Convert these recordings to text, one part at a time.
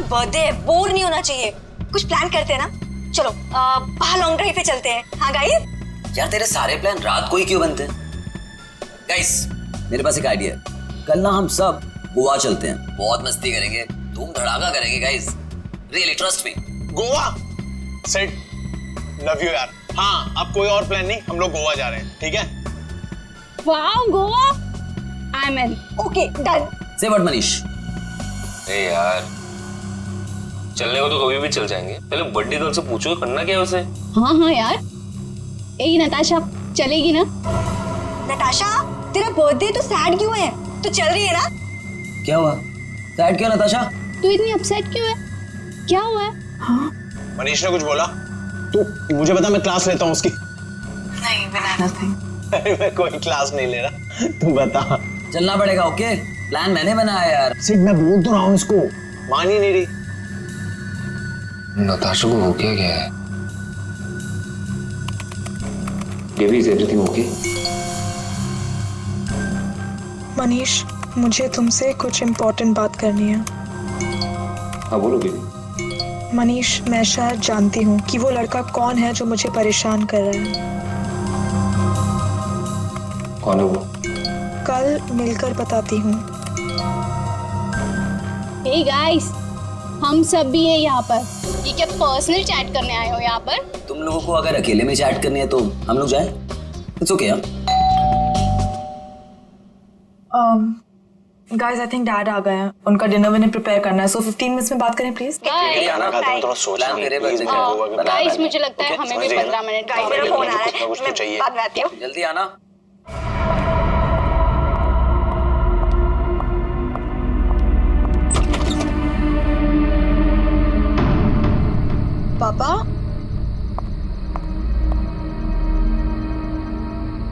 Birthday है, bore नहीं होना चाहिए। कुछ प्लान करते हैं ना, चलो बाहर लॉन्ग ड्राइव पे चलते हैं। हाँ गाइस। यार तेरे सारे प्लान रात को ही क्यों बनते हैं? गाइस मेरे पास एक आइडिया है, कल ना हम सब गोवा चलते हैं, बहुत मस्ती करेंगे, धूम धड़ाका करेंगे guys, really trust me. Goa set, love you यार। हाँ अब कोई और प्लान नहीं, हम लोग गोवा जा रहे हैं, ठीक है? Wow Goa, I am in. Okay done. से व्हाट मनीष? ए यार चलने को तो कभी भी चल जाएंगे, पहले बर्थडे गर्ल से पूछो करना क्या है उसे। हाँ यार, ए नताशा चलेगी ना? नताशा तेरा बर्थडे तो सैड क्यों है? तो चल रही है ना? क्या हुआ? सैड क्यों नताशा? तू इतनी अपसेट क्यों है? क्या हुआ है? हाँ? मनीष ने कुछ बोला? तू मुझे बता, मैं क्लास लेता हूँ उसकी। नहीं बनाना था। अरे मैं कोई क्लास नहीं ले रहा, तू बता। चलना पड़ेगा। ओके प्लान मैंने बनाया यार। सिर्फ मैं बोल तो रहा हूँ इसको, मान ही नहीं रही। नताशा को हो क्या है? Baby is everything okay? Manish मुझे तुमसे कुछ इम्पोर्टेंट बात करनी है। हाँ बोलो बेबी। मनीष मैं शायद जानती हूँ कि वो लड़का कौन है जो मुझे परेशान कर रहा है। कौन है वो? कल मिलकर बताती हूँ। हे गाइस, हम सब भी हैं यहाँ पर। ये क्या पर्सनल चैट करने आए हो यहाँ पर? तुम लोगों को अगर अकेले में चैट करनी है तो हम लोग जाए। इट्स ओके यार। गाइस आई थिंक डैड आ गए हैं, उनका डिनर विनर प्रिपेयर करना है, सो 15 मिनट्स में बात करें प्लीज। गाइस मुझे लगता है हमें भी 15 मिनट। गाइस मेरा फोन आ रहा है, मैं बाद में आती हूँ। जल्दी आना। पापा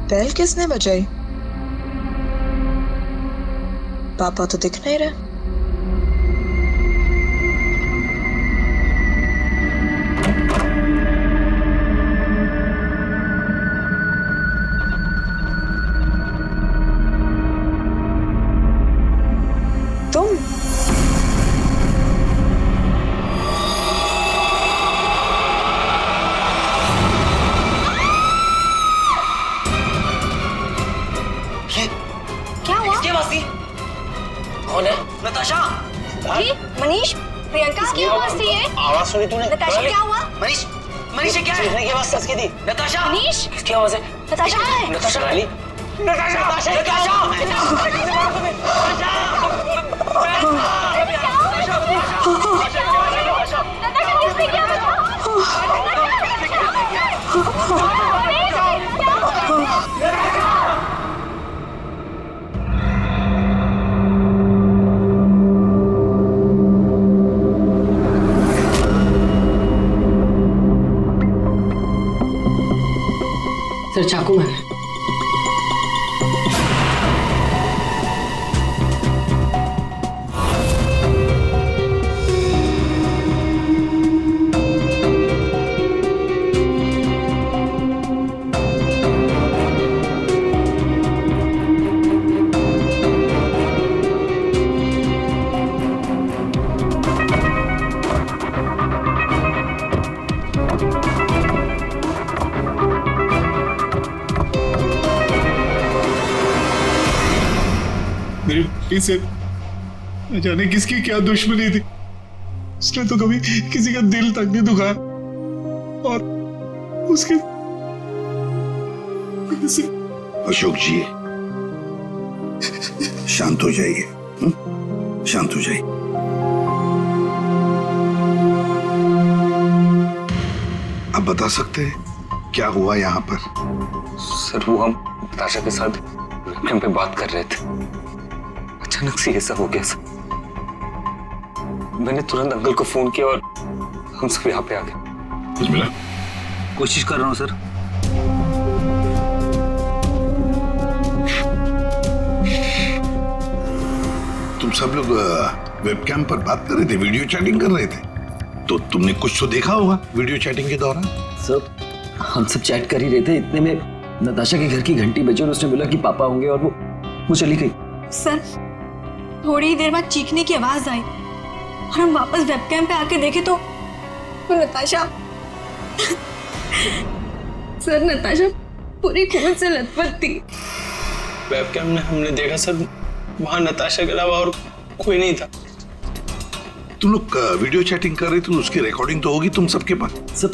बेल किसने बजाई? पापा तो दिख नहीं रहे। तुम क्या हुआ? किसकी आवाज थी? कौन है? नताशा। मनीष, प्रियंका किसकी आवाज थी ये? आवाज सुनी तूने? नताशा क्या हुआ? मनीष, मनीष ये क्या है? चीखने की आवाज किसकी थी? नताशा। मनीष? किसकी आवाज है? नताशा कहाँ है? नताशा। सर चाकू मारा। मेरे बेटी से न जाने किसकी क्या दुश्मनी थी, उसने तो कभी किसी का दिल तक नहीं दुखाया और उसके अशोक जी शांत हो जाइए, शांत हो जाइए। आप बता सकते हैं क्या हुआ यहाँ पर? सर वो हम नताशा के साथ वेबकैम पे बात कर रहे थे, अचानक से ये सब हो गया सर। मैंने तुरंत अंकल को फोन किया और हम सब यहाँ पे आ गए। कुछ मिला? कोशिश कर रहा हूँ सर। तुम सब लोग वेबकैम पर बात कर रहे थे, वीडियो चैटिंग कर रहे थे, तो तुमने कुछ तो देखा होगा वीडियो चैटिंग के दौरान। सर हम सब चैट कर ही रहे थे, इतने में नताशा के घर की घंटी बजी और उसने बोला कि पापा होंगे और वो चली गई। सर थोड़ी देर बाद चीखने की आवाज आई और हम वापस वेबकैम पे आके देखे तो नताशा सर, नताशा पूरी खून से लथपथ थी। वेबकैम में हमने देखा सर, वहां नताशा के अलावा और कोई नहीं था। तुम लोग वीडियो चैटिंग कर रहे थे, उसकी रिकॉर्डिंग तो होगी तुम सबके पास। सब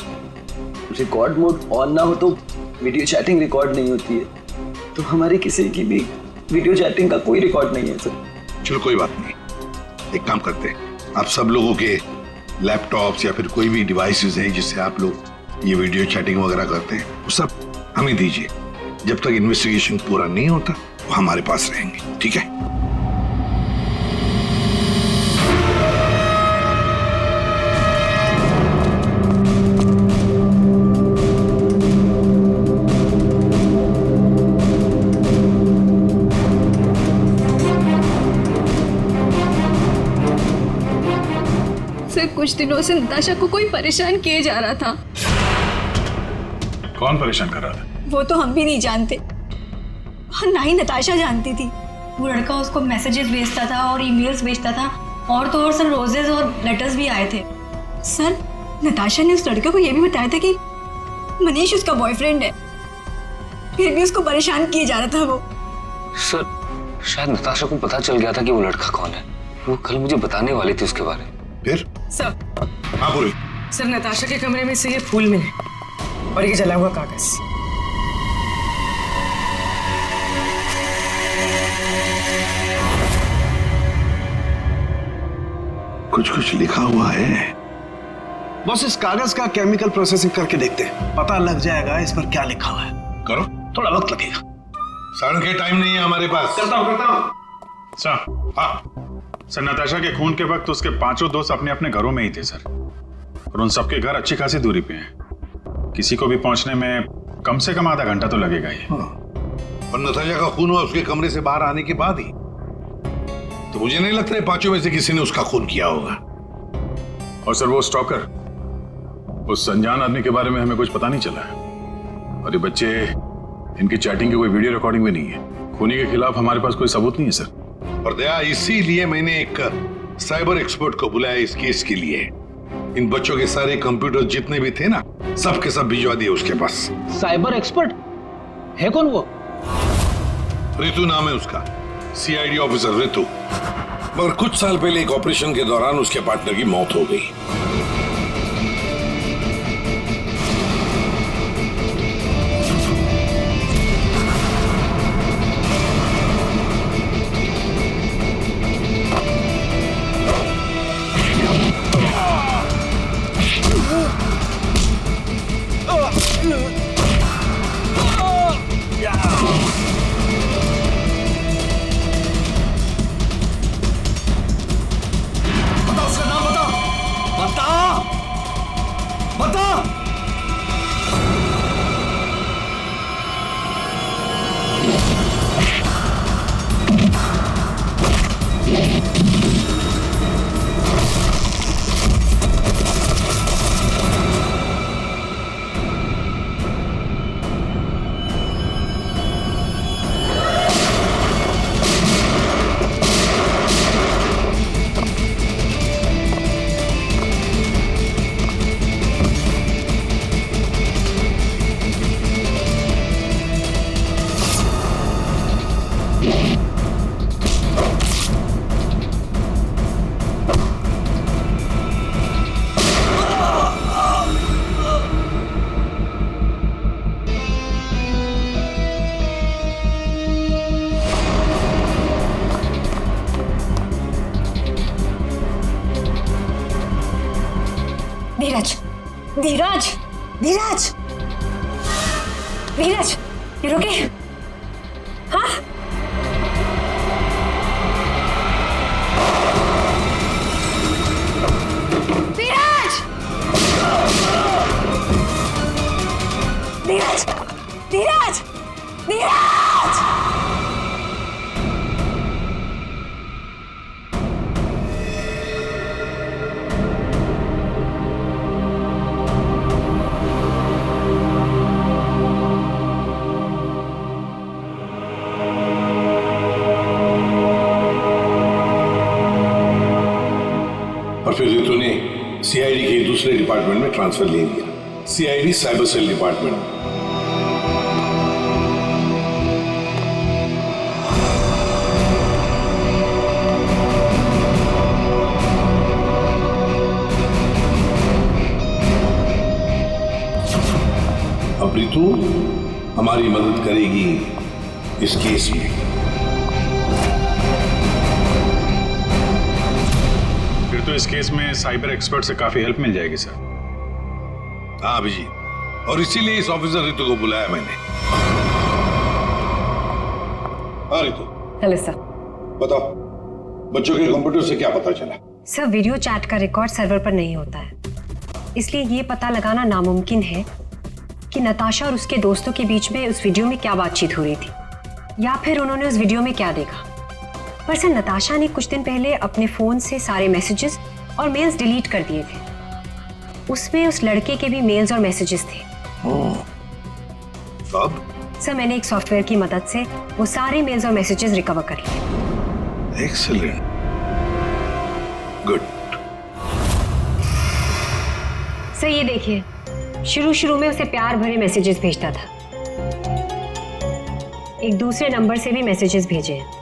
रिकॉर्ड मोड ऑन ना हो तो वीडियो चैटिंग रिकॉर्ड नहीं होती है, तो हमारे किसी की भी वीडियो चैटिंग का कोई रिकॉर्ड नहीं है सर। चलो कोई बात नहीं, एक काम करते हैं, आप सब लोगों के लैपटॉप्स या फिर कोई भी डिवाइसेस हैं जिससे आप लोग ये वीडियो चैटिंग वगैरह करते हैं, वो सब हमें दीजिए। जब तक इन्वेस्टिगेशन पूरा नहीं होता वो हमारे पास रहेंगे, ठीक है? सर, कुछ दिनों से नताशा को कोई परेशान किए जा रहा था। कौन परेशान कर रहा था? वो तो हम भी नहीं जानते, और ना ही नताशा जानती थी। वो लड़का उसको मैसेजेस भेजता था और ईमेल्स भेजता था, और तो और सर रोजेस और लेटर्स भी आए थे। सर, नताशा ने उस लड़के को ये भी बताया था कि मनीष उसका बॉयफ्रेंड है, फिर भी उसको परेशान किए जा रहा था वो। सर, शायद नताशा को पता चल गया था कि वो लड़का कौन है। वो कल मुझे बताने वाली थी उसके बारे में। फिर सर, हाँ बोलो। सर नताशा के कमरे में से ये फूल मिले और ये जला हुआ कागज। कुछ कुछ लिखा हुआ है। बस इस कागज का केमिकल प्रोसेसिंग करके देखते हैं, पता लग जाएगा इस पर क्या लिखा हुआ है। करो, थोड़ा वक्त लगेगा। सड़न के टाइम नहीं है हमारे पास। करता हूँ। सर, हाँ सर, नताशा के खून के वक्त उसके पांचों दोस्त अपने अपने घरों में ही थे सर, और उन सबके घर अच्छी खासी दूरी पे हैं। किसी को भी पहुंचने में कम से कम आधा घंटा तो लगेगा ही। और नताशा का खून हुआ उसके कमरे से बाहर आने के बाद ही, तो मुझे नहीं लगता है पांचों में से किसी ने उसका खून किया होगा। और सर, वो स्टॉकर, उस अनजान आदमी के बारे में हमें कुछ पता नहीं चला। और ये बच्चे, इनकी चैटिंग की कोई वीडियो रिकॉर्डिंग भी नहीं है। खूनी के खिलाफ हमारे पास कोई सबूत नहीं है सर। और दया, इसीलिए मैंने एक साइबर एक्सपर्ट को बुलाया इस केस के लिए। इन बच्चों के सारे कंप्यूटर जितने भी थे ना, सब के सब भिजवा दिए उसके पास। साइबर एक्सपर्ट है कौन वो? ऋतु नाम है उसका, सीआईडी ऑफिसर ऋतु। मगर कुछ साल पहले एक ऑपरेशन के दौरान उसके पार्टनर की मौत हो गई। धीरज, धीरज, धीरज, धीरज, यू ओके? हाँ? धीरज, धीरज, धीरज, धीरज। दूसरे डिपार्टमेंट में ट्रांसफर ले लिया, सीआईडी साइबर सेल डिपार्टमेंट में। अब रितु हमारी मदद करेगी इस केस में। फिर तो इस केस में साइबर एक्सपर्ट से काफी हेल्प मिल जाएगी सर। हाँ अभिजीत, और इसीलिए इस ऑफिसर रितु को बुलाया मैंने। हाँ रितु। Hello sir. बताओ, बच्चों के कंप्यूटर से क्या पता चला? सर, वीडियो चैट का रिकॉर्ड सर्वर पर नहीं होता है, इसलिए ये पता लगाना नामुमकिन है कि नताशा और उसके दोस्तों के बीच में उस वीडियो में क्या बातचीत हो रही थी, या फिर उन्होंने उस वीडियो में क्या देखा। पर सर, नताशा ने कुछ दिन पहले अपने फोन से सारे मैसेजेस और मेल्स डिलीट कर दिए थे। उसमें उस लड़के के भी मेल्स और मैसेजेस थे। कब? सर, मैंने एक सॉफ्टवेयर की मदद से वो सारे मेल्स और मैसेजेस रिकवर कर लिए। Excellent, good. सर ये देखिए, शुरू में उसे प्यार भरे मैसेजेस भेजता था, एक दूसरे नंबर से भी मैसेजेस भेजे हैं।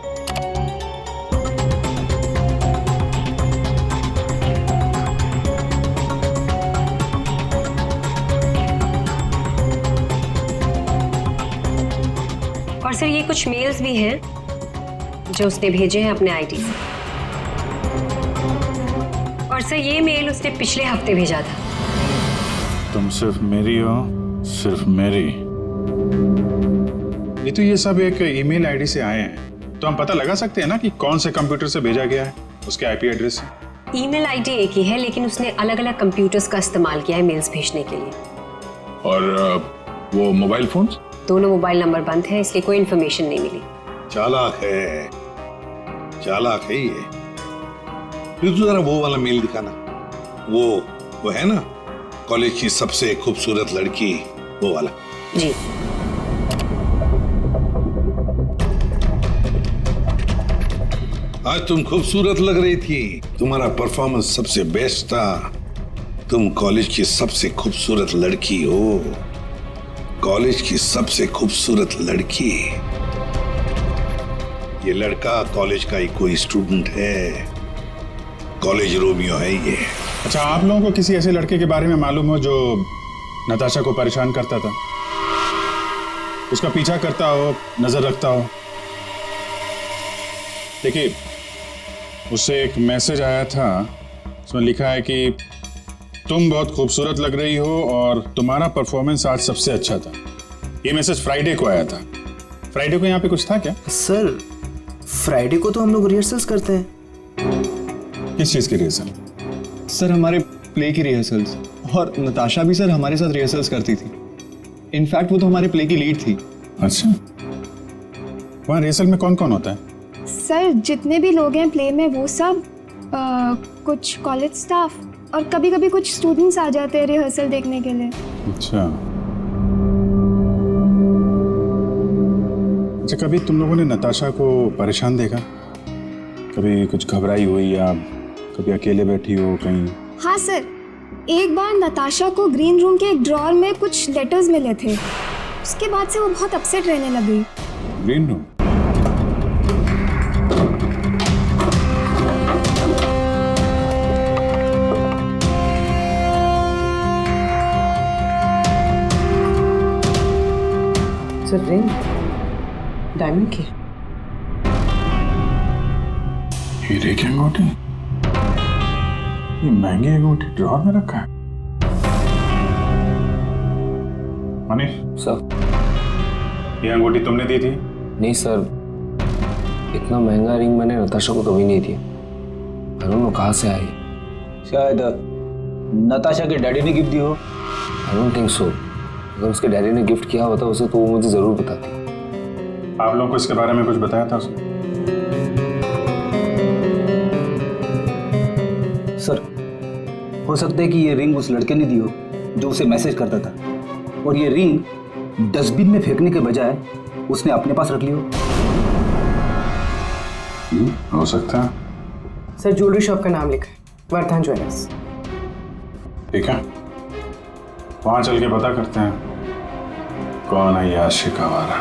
और सर ये कुछ मेल्स भी हैं जो उसने भेजे हैं अपने आईडी से। और सर ये मेल उसने पिछले हफ्ते भेजा था। तुम सिर्फ मेरी हो, सिर्फ मेरी। ये तो ये सब एक ईमेल आईडी से आए हैं, तो हम पता लगा सकते हैं ना कि कौन से कंप्यूटर से भेजा गया है, उसके आईपी एड्रेस से। ईमेल आईडी एक ही है, लेकिन उसने अलग अलग कंप्यूटर्स का इस्तेमाल किया है मेल्स भेजने के लिए। और वो मोबाइल फोन्स? दोनों मोबाइल नंबर बंद है, इसलिए कोई इन्फॉर्मेशन नहीं मिली। चालाक है, चालाक है ये। फिर तो जरा वो वाला मेल दिखाना। वो है ना, कॉलेज की सबसे खूबसूरत लड़की, वो वाला। जी। आज तुम खूबसूरत लग रही थी, तुम्हारा परफॉर्मेंस सबसे बेस्ट था। तुम कॉलेज की सबसे खूबसूरत लड़की हो, कॉलेज की सबसे खूबसूरत लड़की। ये लड़का कॉलेज का ही कोई स्टूडेंट है, कॉलेज रोमियो है ये। अच्छा, आप लोगों को किसी ऐसे लड़के के बारे में मालूम हो जो नताशा को परेशान करता था, उसका पीछा करता हो, नजर रखता हो? देखिए, उससे एक मैसेज आया था, उसमें लिखा है कि तुम बहुत खूबसूरत लग रही हो और तुम्हारा परफॉर्मेंस आज सबसे अच्छा था। ये मैसेज फ्राइडे को आया था। फ्राइडे को यहाँ पे कुछ था क्या? सर, फ्राइडे को तो हम लोग रिहर्सल्स करते हैं। किस चीज की रिहर्सल? सर, हमारे प्ले की रिहर्सल्स। और नताशा भी सर हमारे साथ रिहर्सल्स करती थी। इनफैक्ट वो तो हमारे प्ले की लीड थी। अच्छा, वहाँ रिहर्सल में कौन कौन होता है? सर, जितने भी लोग हैं प्ले में वो सब, कुछ कॉलेज स्टाफ और कभी कभी कुछ स्टूडेंट्स आ जाते हैं रिहर्सल देखने के लिए। अच्छा, कभी तुम लोगों ने नताशा को परेशान देखा? कभी कुछ घबराई हुई या कभी अकेले बैठी हो कहीं? हाँ सर, एक बार नताशा को ग्रीन रूम के एक ड्रॉअर में कुछ लेटर्स मिले थे, उसके बाद से वो बहुत अपसेट रहने लगी। Green room? Sir, ring diamond की। हीरे की अंगूठी? ये महंगी अंगूठी ड्रॉअर में रखा है? मनीष सर, ये अंगूठी तुमने दी थी? नहीं सर, इतना महंगा रिंग मैंने नताशा को कभी नहीं दिया। आई डोंट नो कहाँ से आई। शायद नताशा के डैडी ने गिफ्ट दी हो। I don't think so. अगर उसके डैडी ने गिफ्ट किया होता उसे तो वो मुझे जरूर बताती। आप लोगों को इसके बारे में कुछ बताया था उसने? सर, हो सकता है कि ये रिंग उस लड़के ने दी हो जो उसे मैसेज करता था, और ये रिंग डस्टबिन में फेंकने के बजाय उसने अपने पास रख ली हो। हो सकता है। सर, ज्वेलरी शॉप का नाम लिखा है, वर्धन ज्वेलर्स। ठीक है, वहां चल के पता करते हैं कौन है ये आशिक आवारा।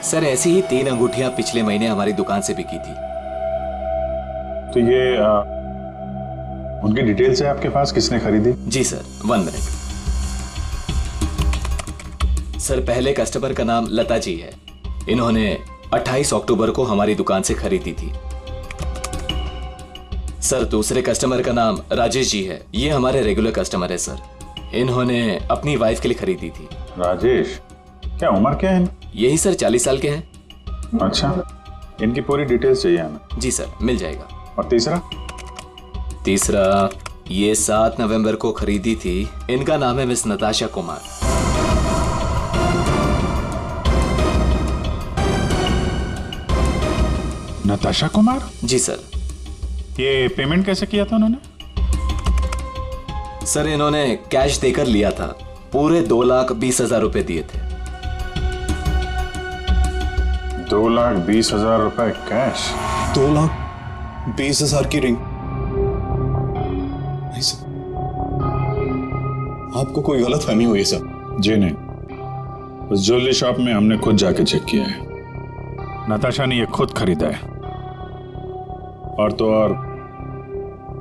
सर ऐसी ही 3 अंगूठियां पिछले महीने हमारी दुकान से बिकी थी। तो ये उनकी डिटेल्स है आपके पास, किसने खरीदी? जी सर, 1 मिनट। सर पहले कस्टमर का नाम लता जी है। इन्होंने 28 अक्टूबर को हमारी दुकान से खरीदी थी। सर दूसरे कस्टमर का नाम राजेश जी है। ये हमारे रेगुलर कस्टमर है सर। इन्होंने अपनी वाइफ के लिए खरीदी थी। राजेश, क्या उम्र क्या है? यही सर 40 साल के हैं। अच्छा, इनकी पूरी डिटेल्स चाहिए हमें। जी सर, मिल जाएगा। और तीसरा ये 7 नवंबर को खरीदी थी। इनका नाम है मिस नताशा कुमार। नताशा कुमार? जी सर। ये पेमेंट कैसे किया था उन्होंने? सर इन्होंने कैश देकर लिया था। पूरे 2,20,000 रुपए दिए थे। 2,20,000 रुपए कैश? 2,20,000 की रिंग? नहीं सर, आपको कोई गलत फहमी हुई है सर। जी नहीं, उस ज्वेलरी शॉप में हमने खुद जाके चेक किया है। नताशा ने ये खुद खरीदा है, और तो और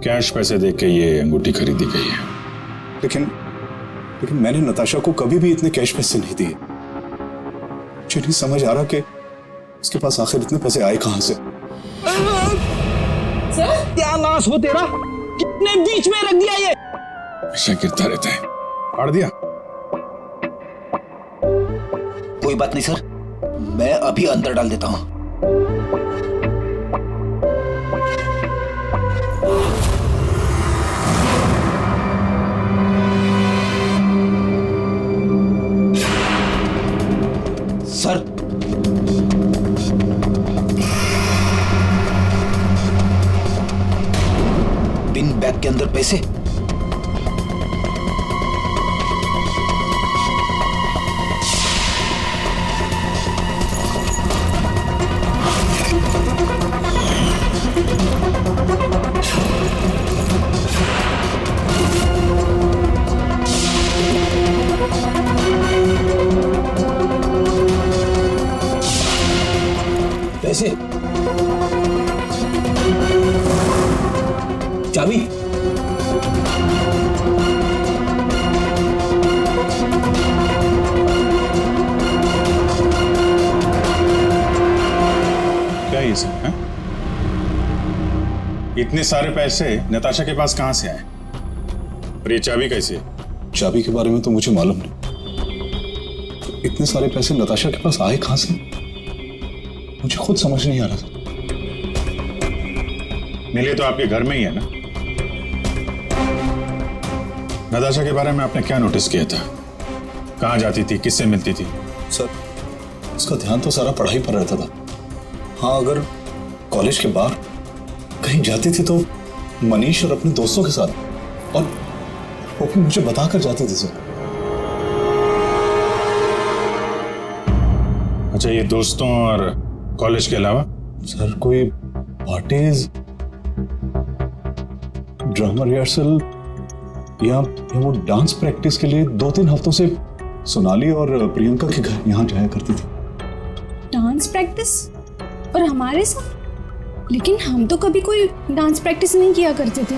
कैश पैसे दे के ये अंगूठी खरीदी गई है। लेकिन मैंने नताशा को कभी भी इतने कैश पैसे नहीं दिए। मुझे नहीं समझ आ रहा कि उसके पास आखिर इतने पैसे आए कहां से। सर क्या नाश हो तेरा, कितने बीच में रख दिया ये? हमेशा गिरता रहता है। फाड़ दिया? कोई बात नहीं सर, मैं अभी अंदर डाल देता हूं। सर पिन बैग के अंदर पैसे। पैसे, चाबी, क्या ये सब है? इतने सारे पैसे नताशा के पास कहां से आए? और ये चाबी कैसे? चाबी के बारे में तो मुझे मालूम नहीं। इतने सारे पैसे नताशा के पास आए कहां से, मुझे खुद समझ नहीं आ रहा। मिले तो आपके घर में ही है ना? नताशा के बारे में आपने क्या नोटिस किया था? कहां जाती थी, किससे मिलती थी? सर उसका ध्यान तो सारा पढ़ाई पर रहता था। हाँ, अगर कॉलेज के बाहर कहीं जाती थी तो मनीष और अपने दोस्तों के साथ, और वो भी मुझे बताकर जाती थी सर। अच्छा, ये दोस्तों और कॉलेज के अलावा? सर कोई पार्टीज, ड्रामा रिहर्सल या वो डांस प्रैक्टिस के लिए 2-3 हफ्तों से सोनाली और प्रियंका के घर यहाँ जाया करती थी। Dance practice? और हमारे साथ? लेकिन हम तो कभी कोई डांस प्रैक्टिस नहीं किया करते थे।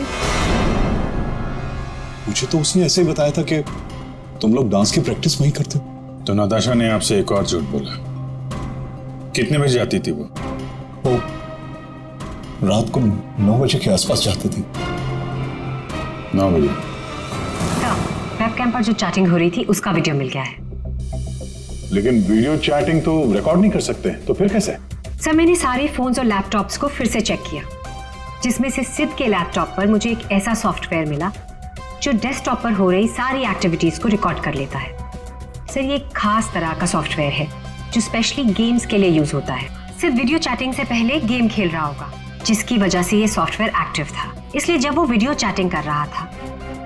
मुझे तो उसने ऐसे ही बताया था कि तुम लोग डांस की प्रैक्टिस वहीं करते हो। तो नताशा ने आपसे एक और झूठ बोला। कितने बजे जाती थी वो? रात को 9 बजे के आसपास जाती थी। 9 बजे? वेबकैम पर जो चैटिंग हो रही थी उसका वीडियो मिल गया है। लेकिन वीडियो चैटिंग तो रिकॉर्ड नहीं कर सकते, तो फिर कैसे? सर मैंने सारे फोन्स और लैपटॉप्स को फिर से चेक किया, जिसमें से सिद्ध के लैपटॉप पर मुझे एक ऐसा सॉफ्टवेयर मिला जो डेस्कटॉप पर हो रही सारी एक्टिविटीज को रिकॉर्ड कर लेता है। सर ये एक खास तरह का सॉफ्टवेयर है जो स्पेशली गेम्स के लिए यूज होता है। सिर्फ वीडियो चैटिंग से पहले गेम खेल रहा होगा, जिसकी वजह से ये सॉफ्टवेयर एक्टिव था। इसलिए जब वो वीडियो चैटिंग कर रहा था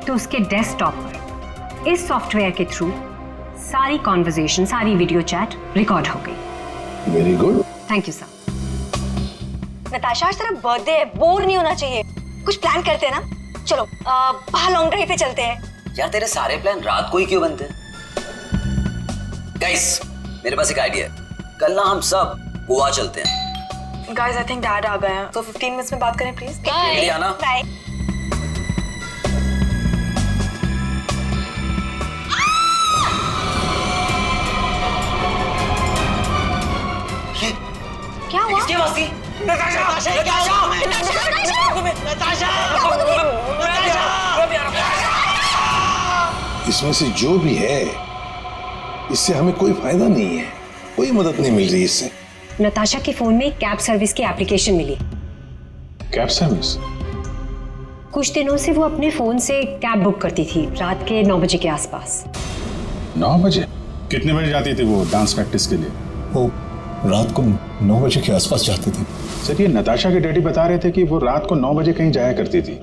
तो उसके डेस्कटॉप पर इस सॉफ्टवेयर के थ्रू सारी कॉन्वर्सेशन, सारी वीडियो चैट रिकॉर्ड हो गई। Very good, thank you sir. Natasha आज तेरा बर्थडे है, बोर नहीं होना चाहिए। कुछ प्लान करते हैं ना? चलो बाहर लॉन्ग ड्राइव पे चलते हैं। यार तेरे सारे प्लान रात को ही क्यों बनते हैं? गाइस मेरे पास एक आइडिया है, कल ना हम सब गोवा चलते हैं। गाइस आई थिंक डैड आ गए हैं, तो 15 मिनट्स में बात करें प्लीज। Liana bye. क्या हुआ? किसकी आवाज थी? इसमें से जो भी है इससे हमें कोई फायदा नहीं है, कोई मदद नहीं मिल रही इससे। नताशा के फोन में कैब सर्विस की एप्लीकेशन मिली। Cab service? कुछ दिनों से वो अपने फोन से कैब बुक करती थी रात के 9 बजे के आसपास। 9 बजे? कितने बजे जाती थी वो डांस प्रैक्टिस के लिए? वो रात को 9 बजे के आसपास जाती थी। सर ये नताशा के डैडी बता रहे थे कि वो रात को 9 बजे कहीं जाया करती थी,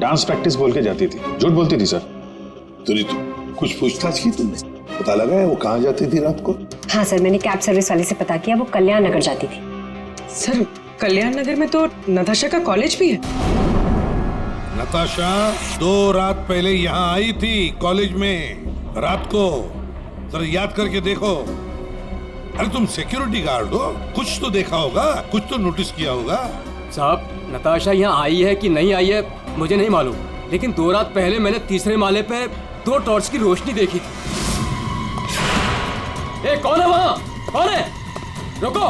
डांस प्रैक्टिस बोल के जाती थी। झूठ बोलती थी सर? तो कुछ पूछताछ की तुमने? पता लगा है वो कहाँ जाती थी रात को? हाँ सर, मैंने कैब सर्विस वाले से पता किया, वो कल्याण नगर जाती थी। सर कल्याण नगर में तो नताशा का कॉलेज भी है। नताशा 2 रात पहले यहाँ आई थी कॉलेज में रात को, जरा याद करके देखो। अरे तुम सिक्योरिटी गार्ड हो, कुछ तो देखा होगा, कुछ तो नोटिस किया होगा। साहब नताशा यहाँ आई है कि नहीं आई है मुझे नहीं मालूम, लेकिन 2 रात पहले मैंने 3रे माले पे 2 टॉर्च की रोशनी देखी थी। ए कौन है वहाँ? कौन है? रुको।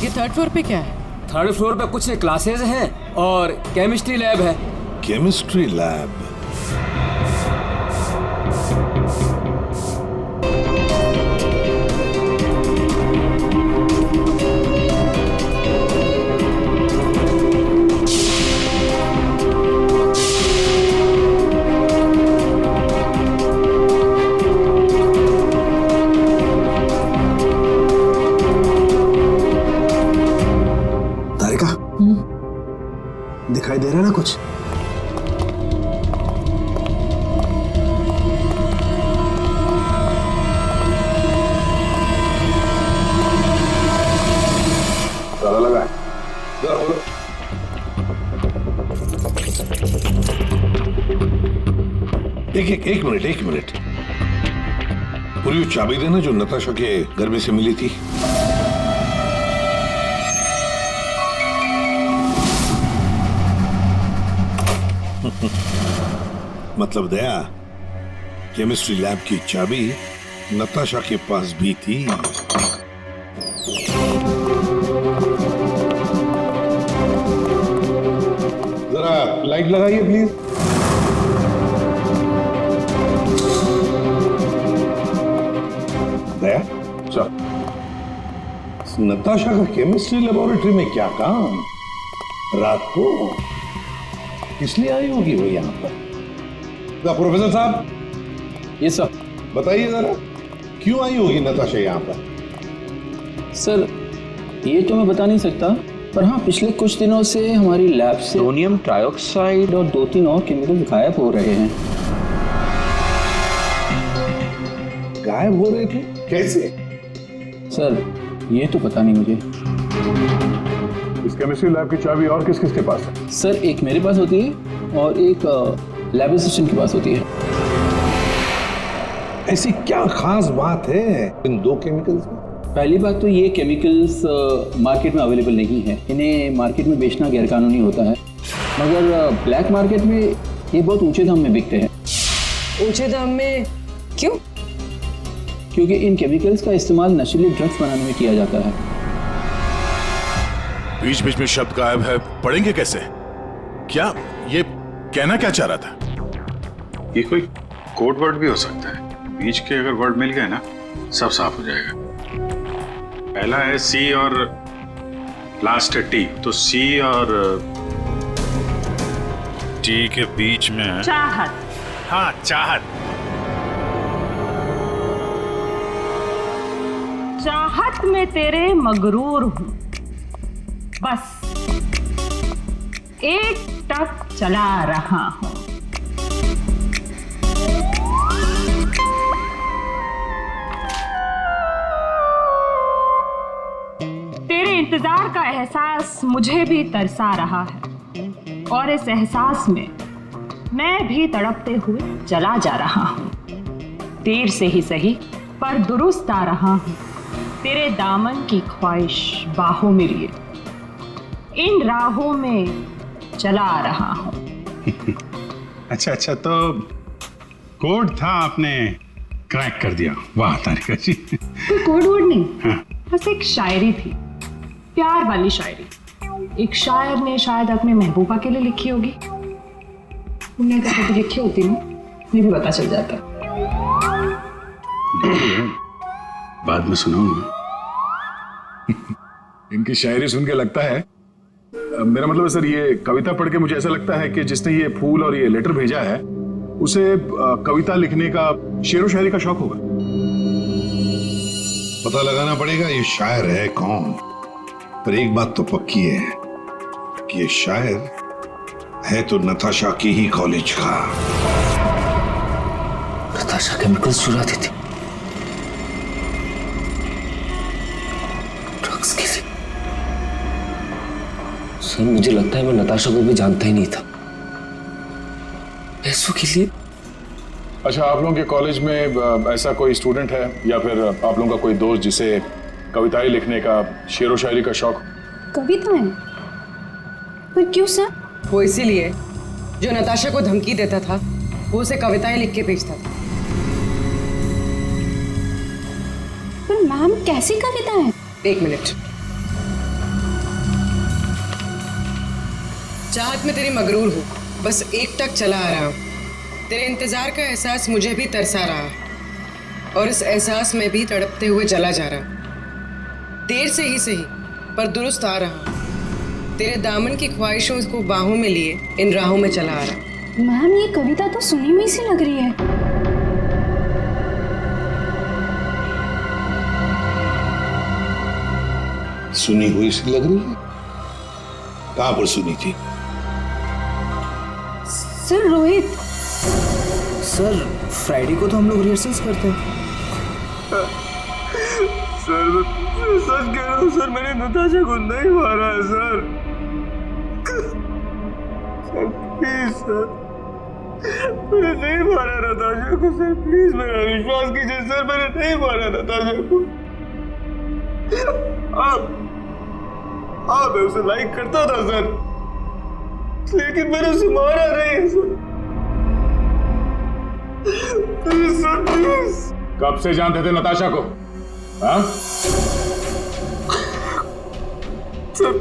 ये 3rd फ्लोर पे क्या है? 3rd फ्लोर पे कुछ क्लासेस हैं और केमिस्ट्री लैब है। Chemistry lab? दिखाई दे रहा है ना कुछ? ताला लगा है। एक मिनट पूरी चाबी देना जो नताशा के घर में से मिली थी। मतलब दया, केमिस्ट्री लैब की चाबी नताशा के पास भी थी। जरा लाइट लगाइए प्लीज। दया सर, नताशा का केमिस्ट्री लेबोरेटरी में क्या काम रात को? इसलिए आई होगी वो यहाँ पर। प्रोफेसर साहब। ये सर बताइए जरा, क्यों आई होगी नताशा यहाँ पर? सर ये तो मैं बता नहीं सकता, पर हाँ पिछले कुछ दिनों से हमारी लैब से सोडियम ट्राइऑक्साइड और 2-3 और केमिकल गायब हो रहे हैं। गायब हो रहे थे? कैसे? सर ये तो पता नहीं मुझे। इस केमिस्ट्री लैब की चाबी और किस किस के पास है? सर एक मेरे पास होती है और एक लैब असिस्टेंट के पास होती है। ऐसी क्या खास बात है इन 2 केमिकल्स में? पहली बात तो ये केमिकल्स मार्केट में अवेलेबल नहीं है, इन्हें मार्केट में बेचना गैरकानूनी होता है, मगर ब्लैक मार्केट में ये बहुत ऊंचे दाम में बिकते हैं। ऊंचे दाम में क्यों? क्योंकि इन केमिकल्स का इस्तेमाल नशीले ड्रग्स बनाने में किया जाता है। बीच बीच में शब्द गायब है, पढ़ेंगे कैसे? क्या ये कहना क्या चाह रहा था? ये कोई कोड वर्ड भी हो सकता है, बीच के अगर वर्ड मिल गए ना सब साफ हो जाएगा। पहला है सी और लास्ट है टी, तो सी और टी के बीच में है चाहत। हाँ चाहत। चाहत में तेरे मगरूर हूं, बस एक टक चला रहा हूं। तेरे इंतजार का एहसास मुझे भी तरसा रहा है, और इस एहसास में मैं भी तड़पते हुए चला जा रहा हूँ। देर से ही सही पर दुरुस्त आ रहा हूँ। तेरे दामन की ख्वाहिश बाहों में लिए इन राहों में चला आ रहा हूँ। अच्छा अच्छा, तो कोड था, आपने क्रैक कर दिया। वाह तारिका जी। कोई कोड वर्ड नहीं, हाँ। बस एक शायरी थी, प्यार वाली शायरी। एक शायर ने शायद अपने महबूबा के लिए लिखी होगी। तुमने अगर कभी लिखी होती ना, मुझे भी पता चल जाता। बाद में सुनाऊंगा। इनकी शायरी सुन के लगता है, मेरा मतलब है सर, ये कविता पढ़ के मुझे ऐसा लगता है कि जिसने ये फूल और ये लेटर भेजा है उसे कविता लिखने का, शेरो शायरी का शौक होगा। पता लगाना पड़ेगा ये शायर है कौन। पर एक बात तो पक्की है कि ये शायर है तो नताशा की ही कॉलेज का। नताशा केमिकल्स चुराती थी ड्रग्स के लिए। सर मुझे लगता है मैं नताशा को भी जानता ही नहीं था। पैसों के लिए। अच्छा, आप लोगों के कॉलेज में ऐसा कोई स्टूडेंट है या फिर आप लोगों का कोई दोस्त जिसे कविताएं लिखने का, शेरो शायरी का शौक? कविताएं? पर क्यों सर? वो इसीलिए जो नताशा को धमकी देता था वो उसे कविताएं लिख के भेजता था। पर मैम कैसी कविताएं? एक मिनट। चाहत में तेरी मगरूर हूँ, बस एक टक चला आ रहा हूँ। तेरे इंतजार का एहसास मुझे भी तरसा रहा है और इस एहसास में भी तड़पते हुए जला जा रहा। देर से ही सही पर दुरुस्त आ रहा। तेरे दामन की ख्वाहिशों को बाहों में लिए इन राहों में चला आ रहा। मैम ये कविता तो सुनी हुई सी लग रही है। सुनी हुई सी लग रही है? कहां पर सुनी थी? सर रोहित। सर फ्राइडे को तो हम लोग रिहर्सल्स करते हैं। सर मैं सच कह रहा हूँ सर, मैंने नताशा को नहीं मारा है सर। सर प्लीज सर, मैंने नहीं मारा नताशा को सर, प्लीज मेरा विश्वास कीजिए सर, मैंने नहीं मारा नताशा को। आप मैं उसे लाइक करता था सर, लेकिन मैंने उसे मारा नहीं सर। Please sir please. कब से जानते थे नताशा को? हाँ? सर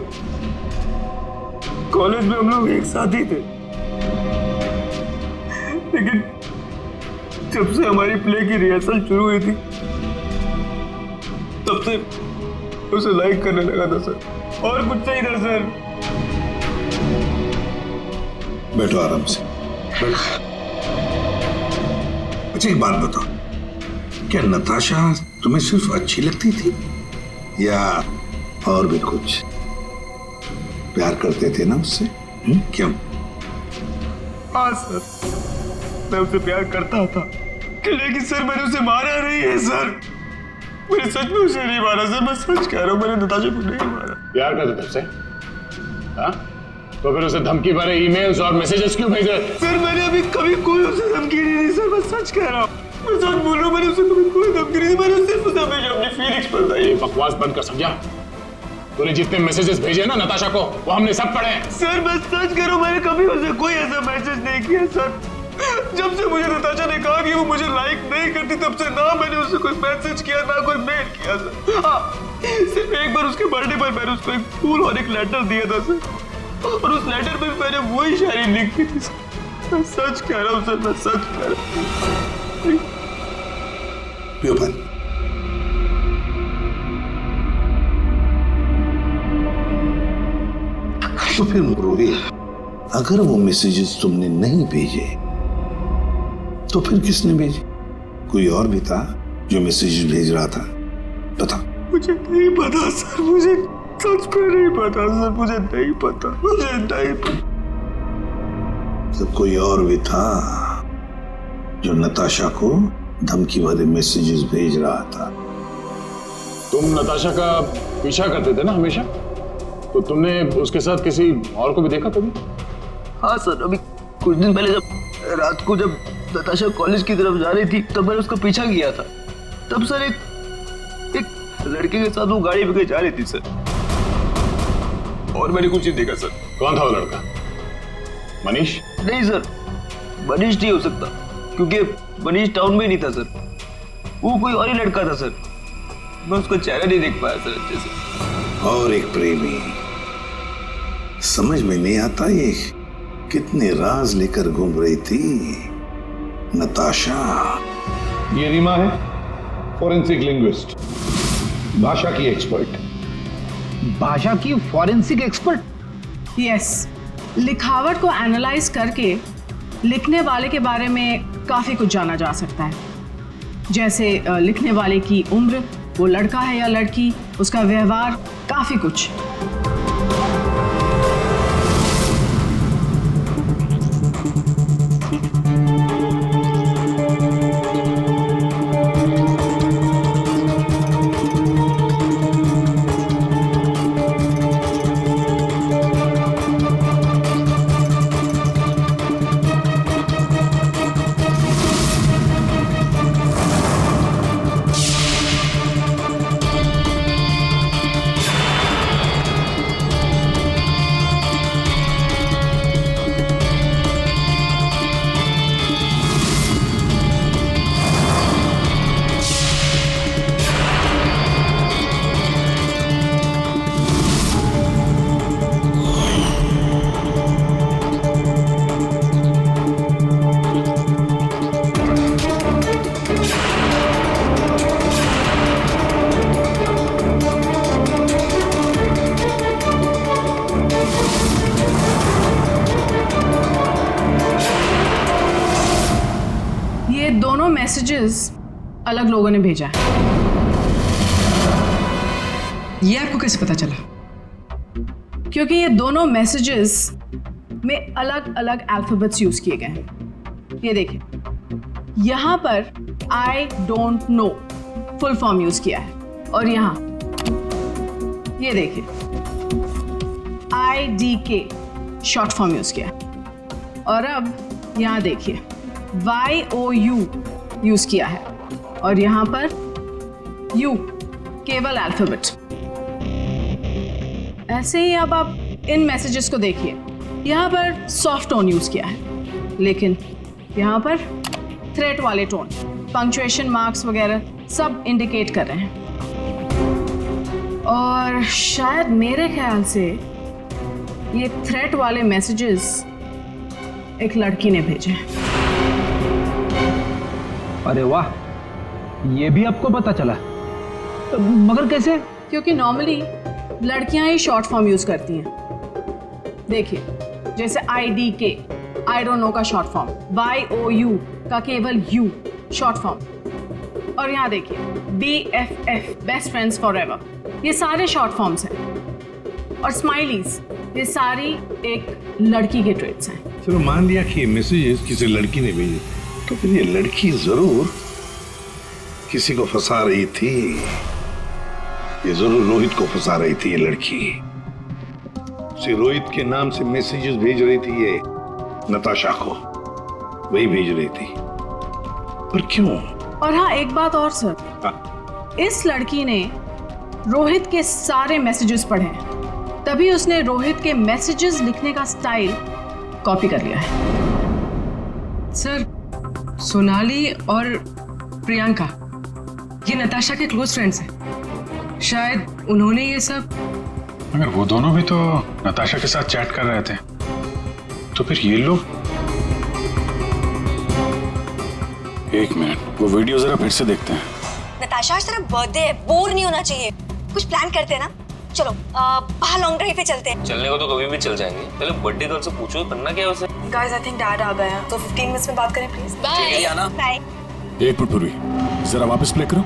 कॉलेज में हम लोग एक साथ ही थे, लेकिन जब से हमारी प्ले की रिहर्सल शुरू हुई थी तब से उसे लाइक करने लगा था सर, और कुछ नहीं था सर। बैठो आराम से। अच्छा एक बात बताओ, क्या नताशा तुम्हें सिर्फ अच्छी लगती थी या और भी कुछ? प्यार करते थे ना उससे? क्यों? हाँ सर, मैं उसे प्यार करता था, लेकिन सर मैंने उसे मारा नहीं है सर। मैंने सच में उसे नहीं मारा सर, मैं सच कह रहा हूँ, मैंने नताशा को नहीं मारा। प्यार करते थे उससे? हाँ? तो फिर उसे धमकी भरे ईमेल्स और मैसेजेस क्यों भेजे? सर मैंने अभी कभी कोई उसे धमकी नहीं दी सर, मैं सच कह रहा हूँ, मैं सच बोल रहा हूँ, मैंने उसे कभी कोई धमकी नहीं दी, मैंने सिर्फ उसे हमेशा अपनी फीलिंग्स बताई। ये बकवास बंद कर, समझा? तूने जितने मैसेजेस भेजे ना नताशा को, वो हमने सब पढ़े हैं। सर मैं सच कह रहा हूँ, मैंने कभी उसे कोई ऐसा मैसेज नहीं किया सर। जब से मुझे नताशा ने कहा कि वो मुझे लाइक नहीं करती, तब से ना मैंने उसे कोई मैसेज किया ना कोई मेल किया सर। हाँ, सिर्फ एक बार उसके बर्थडे पर मैंने उसको एक फूल और एक लेटर दिया था सर, और उस लेटर में मैंने वही शायरी लिखी थी सर। मैं सच कह रहा हूँ सर, मैं सच कह रहा हूँ। पियो पानी। तो फिर रोहित, अगर वो मैसेजेस तुमने नहीं भेजे तो फिर किसने भेजे? कोई और भी था जो मैसेजेस भेज रहा था? बता। मुझे नहीं पता सर, मुझे सच में नहीं पता सर, मुझे नहीं पता, मुझे नहीं पता। तो कोई और भी था जो नताशा को धमकी भरे मैसेजेस भेज रहा था? तुम नताशा का पीछा करते थे ना हमेशा, तो तुमने उसके साथ किसी और को भी देखा कभी? हाँ सर, अभी कुछ दिन पहले जब रात को जब नताशा कॉलेज की तरफ जा रही थी तब मैंने उसका पीछा किया था। तब सर एक लड़के के साथ वो गाड़ी में जा रही थी सर, और मैंने कुछ नहीं देखा सर। कौन था वो लड़का? मनीष? नहीं सर, मनीष नहीं हो सकता, क्योंकि मनीष टाउन में ही नहीं था सर, वो कोई और ही लड़का था सर। मैं उसका चेहरा नहीं देख पाया सर अच्छे से। और एक प्रेमी, समझ में नहीं आता ये कितने राज लेकर घूम रही थी नताशा। ये रीमा है, फॉरेंसिक लिंग्विस्ट, भाषा की एक्सपर्ट। भाषा की फॉरेंसिक एक्सपर्ट? यस, लिखावट को एनालाइज करके लिखने वाले के बारे में काफ़ी कुछ जाना जा सकता है, जैसे लिखने वाले की उम्र, वो लड़का है या लड़की, उसका व्यवहार, काफ़ी कुछ। दोनों मैसेजेस अलग लोगों ने भेजा है। ये आपको कैसे पता चला? क्योंकि ये दोनों मैसेजेस में अलग अलग अल्फाबेट्स यूज किए गए हैं। ये देखिए, यहां पर I don't know full form use किया है, और यहां ये देखिए IDK शॉर्ट फॉर्म यूज किया है, और अब यहां देखिए YOU यूज किया है, और यहां पर U केवल अल्फाबेट। ऐसे ही अब आप इन मैसेजेस को देखिए, यहां पर सॉफ्ट टोन यूज किया है, लेकिन यहां पर थ्रेट वाले टोन, पंक्चुएशन मार्क्स वगैरह सब इंडिकेट कर रहे हैं। और शायद मेरे ख्याल से ये थ्रेट वाले मैसेजेस एक लड़की ने भेजे हैं। अरे वाह, ये भी आपको पता चला? मगर कैसे? क्योंकि नॉर्मली लड़कियां ही शॉर्ट फॉर्म यूज करती हैं। देखिए, जैसे IDK आई डोंट नो का शॉर्ट फॉर्म, YOU का केवल U शॉर्ट फॉर्म, और यहाँ देखिए BFF बेस्ट फ्रेंड्स फॉरएवर, ये सारे शॉर्ट फॉर्म्स हैं। और स्माइलीज, ये सारी एक लड़की के ट्रेट्स हैं। चलो मान लिया कि ये मैसेजेस किसी लड़की ने भेजे, तो फिर ये लड़की जरूर किसी को फंसा रही थी। ये जरूर रोहित को फंसा रही थी ये लड़की। उसे रोहित के नाम से मैसेजेस भेज रही थी ये नताशा को, वही भेज रही थी। पर क्यों? और हाँ, एक बात और सर, इस लड़की ने रोहित के सारे मैसेजेस पढ़े हैं, तभी उसने रोहित के मैसेजेस लिखने का स्टाइल कॉपी कर लिया है। सर, सोनाली और प्रियंका ये नताशा के क्लोज फ्रेंड्स हैं, शायद उन्होंने ये सब। मगर वो दोनों भी तो नताशा के साथ चैट कर रहे थे, तो फिर ये लोग। एक मिनट, वो वीडियो जरा फिर से देखते हैं। नताशा, आज तेरा बर्थडे है, बोर नहीं होना चाहिए, कुछ प्लान करते हैं ना। चलो बाहर लॉन्ग ड्राइव पे चलते हैं। चलने को तो कभी भी चल जाएंगे, पहले बर्थडे गर्ल से पूछो करना क्या है उसे। गाइस, आई थिंक डैड आ गए हैं, तो 15 मिनट्स में बात करें प्लीज। Bye bye. एक मिनट पूर्वी, जरा वापस प्ले करो।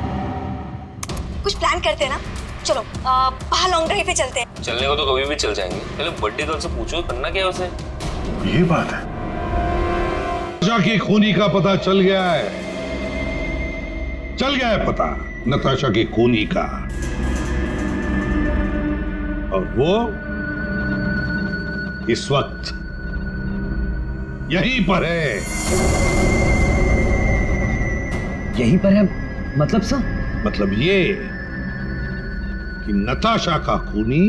कुछ प्लान करते हैं ना। चलो बाहर लॉन्ग ड्राइव पे चलते हैं। चलने को तो कभी भी चल जाएंगे, पहले बर्थडे गर्ल से पूछो करना क्या है उसे। ये बात है। नताशा की खूनी का पता चल गया है, चल गया है पता नताशा की खूनी का। और वो इस वक्त यहीं पर है। यहीं पर है मतलब सर? मतलब ये कि नताशा का खूनी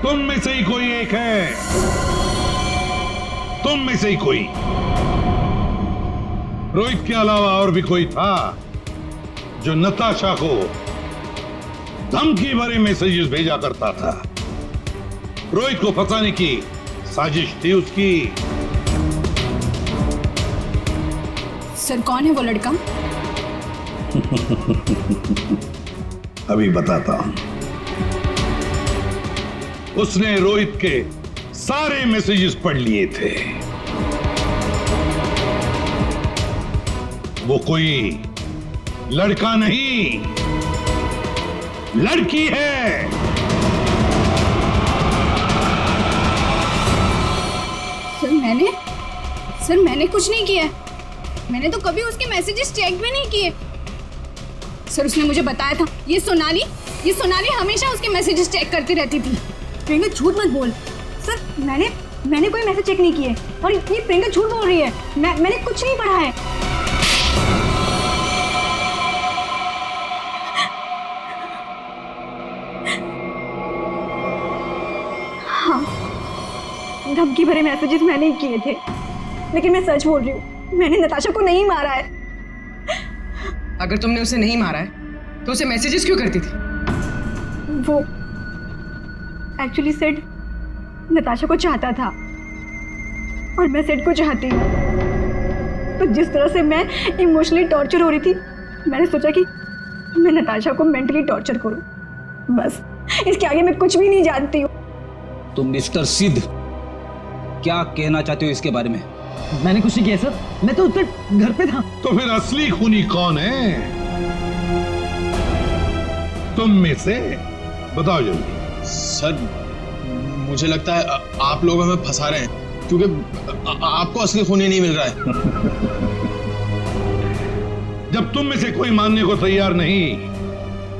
तुम में से ही कोई एक है। तुम में से ही कोई। रोहित के अलावा और भी कोई था जो नताशा को धमकी भरे मैसेजेस भेजा करता था। रोहित को फंसाने की साजिश थी उसकी। सर कौन है वो लड़का? अभी बताता हूं। उसने रोहित के सारे मैसेजेस पढ़ लिए थे। वो कोई लड़का नहीं, लड़की है। सर मैंने कुछ नहीं किया। मैंने तो कभी उसके मैसेजेस चेक भी नहीं किए। सर उसने मुझे बताया था ये सोनाली हमेशा उसके मैसेजेस चेक करती रहती थी। प्रियंका झूठ मत बोल। सर मैंने कोई मैसेज चेक नहीं किए और ये प्रियंका झूठ बोल रही है। मैंने कुछ नहीं पढ़ा है। हाँ, धमकी भरे मैसेजेस मैंने ही किए थे, लेकिन मैं सच बोल रही हूँ, मैंने नताशा को नहीं मारा है। अगर तुमने उसे नहीं मारा है तो उसे मैसेजेस क्यों करती थी? वो एक्चुअली सेड नताशा को चाहता था और मैं सेड को चाहती हूँ। तो जिस तरह से मैं इमोशनली टॉर्चर हो रही थी, मैंने सोचा कि मैं नताशा को मेंटली टॉर्चर करूँ। बस इसके आगे मैं कुछ भी नहीं जानती हूँ। तुम मिस्टर सिद्ध क्या कहना चाहते हो इसके बारे में? मैंने कुछ नहीं किया सर, मैं तो उधर घर पे था। तो फिर असली खूनी कौन है? तुम में से बताओ जल्दी। सर मुझे लगता है आप लोग हमें फंसा रहे हैं, क्योंकि आपको असली खूनी नहीं मिल रहा है। जब तुम में से कोई मानने को तैयार नहीं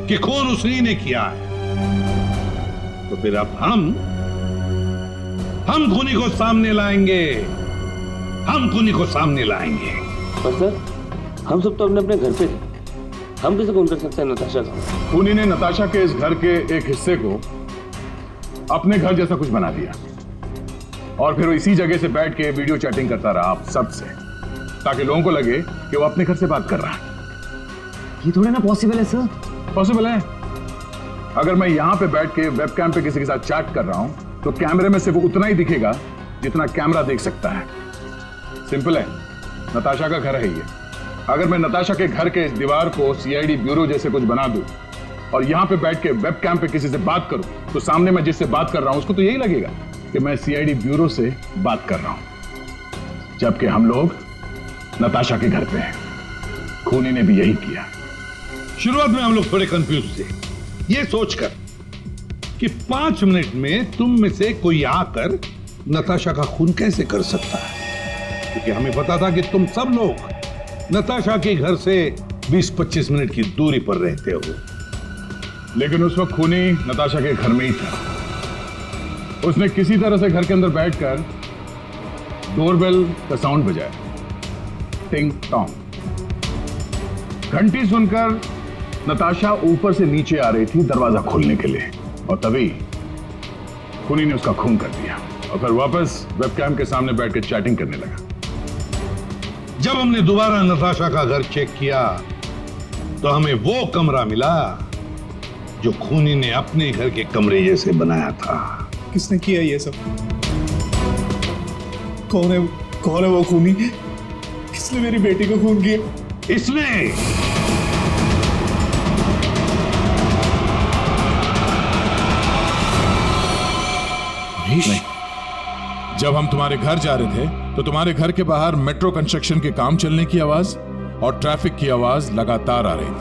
कि खून उसी ने किया है, तो फिर अब हम खूनी को सामने लाएंगे। हम खूनी को सामने लाएंगे। पर सर हम सब तो अपने घर पे थे, हम कैसे खून कर सकते हैं नताशा का? खूनी ने नताशा के इस घर के एक हिस्से को अपने घर जैसा कुछ बना दिया और फिर वो इसी जगह से बैठ के वीडियो चैटिंग करता रहा आप सबसे, ताकि लोगों को लगे कि वो अपने घर से बात कर रहा है। ये थोड़ा ना पॉसिबल है सर। पॉसिबल है। अगर मैं यहां पे बैठ के वेबकैम पे किसी के साथ चैट कर रहा हूं तो कैमरे में सिर्फ उतना ही दिखेगा जितना कैमरा देख सकता है। सिंपल है, नताशा का घर है ये। अगर मैं नताशा के घर के इस दीवार को सीआईडी ब्यूरो जैसे कुछ बना दूं और यहां पे बैठ के वेबकैम पे किसी से बात करूं, तो सामने मैं जिससे बात कर रहा हूं उसको तो यही लगेगा कि मैं सीआईडी ब्यूरो से बात कर रहा हूं, जबकि हम लोग नताशा के घर पे हैं। खूनी ने भी यही किया। शुरुआत में हम लोग थोड़े कंफ्यूज थे, ये सोचकर कि 5 मिनट में तुम में से कोई आकर नताशा का खून कैसे कर सकता है, क्योंकि हमें पता था कि तुम सब लोग नताशा के घर से 20-25 मिनट की दूरी पर रहते हो। लेकिन उस वक्त खूनी नताशा के घर में ही था। उसने किसी तरह से घर के अंदर बैठकर डोरबेल का साउंड बजाया, टिंग टोंग। घंटी सुनकर नताशा ऊपर से नीचे आ रही थी दरवाजा खोलने के लिए, और तभी खूनी ने उसका खून कर दिया और फिर वापस वेबकैम के सामने बैठ के चैटिंग करने लगा। जब हमने दोबारा नताशा का घर चेक किया तो हमें वो कमरा मिला जो खूनी ने अपने घर के कमरे जैसे बनाया था। किसने किया ये सब? कौन है वो खूनी? किसने मेरी बेटी को खून किया? इसने। नहीं। जब हम तुम्हारे घर जा रहे थे तो तुम्हारे घर के बाहर मेट्रो कंस्ट्रक्शन के काम चलने की आवाज और ट्रैफिक की आवाज लगातार आ रही थी।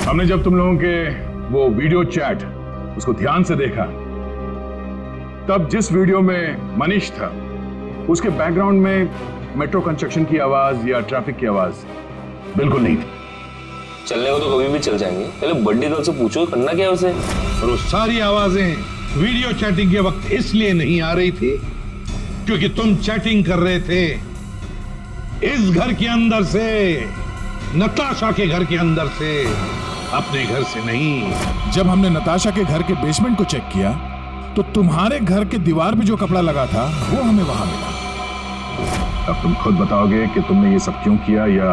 हमने जब तुम लोगों के वो वीडियो चैट उसको ध्यान से देखा, तब जिस वीडियो में मनीष था उसके बैकग्राउंड में मेट्रो कंस्ट्रक्शन की आवाज या ट्रैफिक की आवाज बिल्कुल नहीं थी। चलने को तो कभी भी चल जाएंगे, पहले बर्थडे गर्ल से पूछो करना क्या है उसे। और वो सारी आवाजें वीडियो चैटिंग के वक्त इसलिए नहीं आ रही थी क्योंकि तुम चैटिंग कर रहे थे इस घर के अंदर से, नताशा के घर के अंदर से, अपने घर से नहीं। जब हमने नताशा के घर के बेसमेंट को चेक किया तो तुम्हारे घर के दीवार पे जो कपड़ा लगा था वो हमें वहां मिला। अब तुम खुद बताओगे कि तुमने ये सब क्यों किया या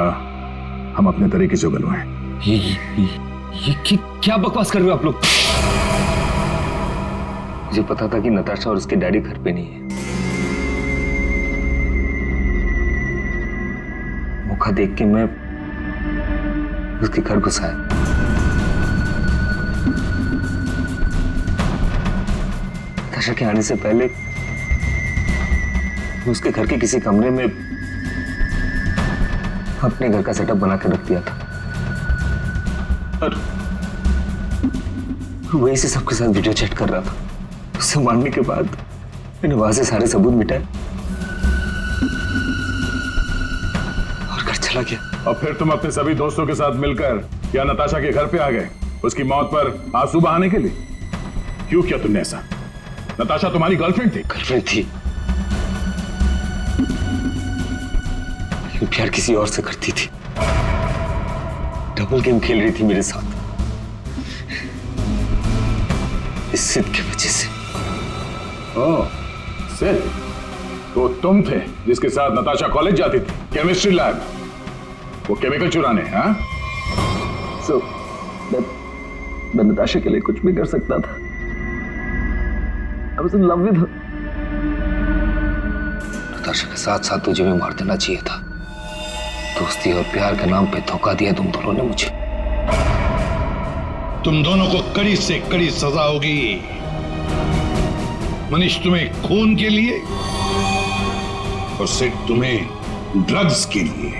हम अपने तरीके से उगलवाएं? ये क्या बकवास कर रहे हो आप लोग? मुझे पता था कि नताशा और उसके डैडी घर पे नहीं है। मौका देख के मैं उसके घर घुस आया। नताशा के आने से पहले मैं उसके घर के किसी कमरे में अपने घर का सेटअप बना के रख दिया था और वहीं से सबके साथ वीडियो चैट कर रहा था। उससे मारने के बाद मैंने वहां से सारे सबूत मिटाए और घर चला गया। और फिर तुम अपने सभी दोस्तों के साथ मिलकर या नताशा के घर पे आ गए उसकी मौत पर आंसू बहाने के लिए? क्यों किया तुमने ऐसा? नताशा तुम्हारी गर्लफ्रेंड थी? गर्लफ्रेंड थी, लेकिन प्यार किसी और से करती थी। डबल गेम खेल रही थी मेरे साथ, इस सिद्ध की वजह से। ओह, सिद्ध? तो तुम थे जिसके साथ नताशा कॉलेज जाती थी, केमिस्ट्री लैब, वो केमिकल चुराने? हाँ? So, मैं नताशा के लिए कुछ भी कर सकता था। I was in love with her. Natasha के साथ साथ तुझे भी मार देना चाहिए था। दोस्ती और प्यार के नाम पे धोखा दिया तुम दोनों ने मुझे। तुम दोनों को कड़ी से कड़ी सजा होगी। मनीष तुम्हें खून के लिए और सिर्फ तुम्हें ड्रग्स के लिए।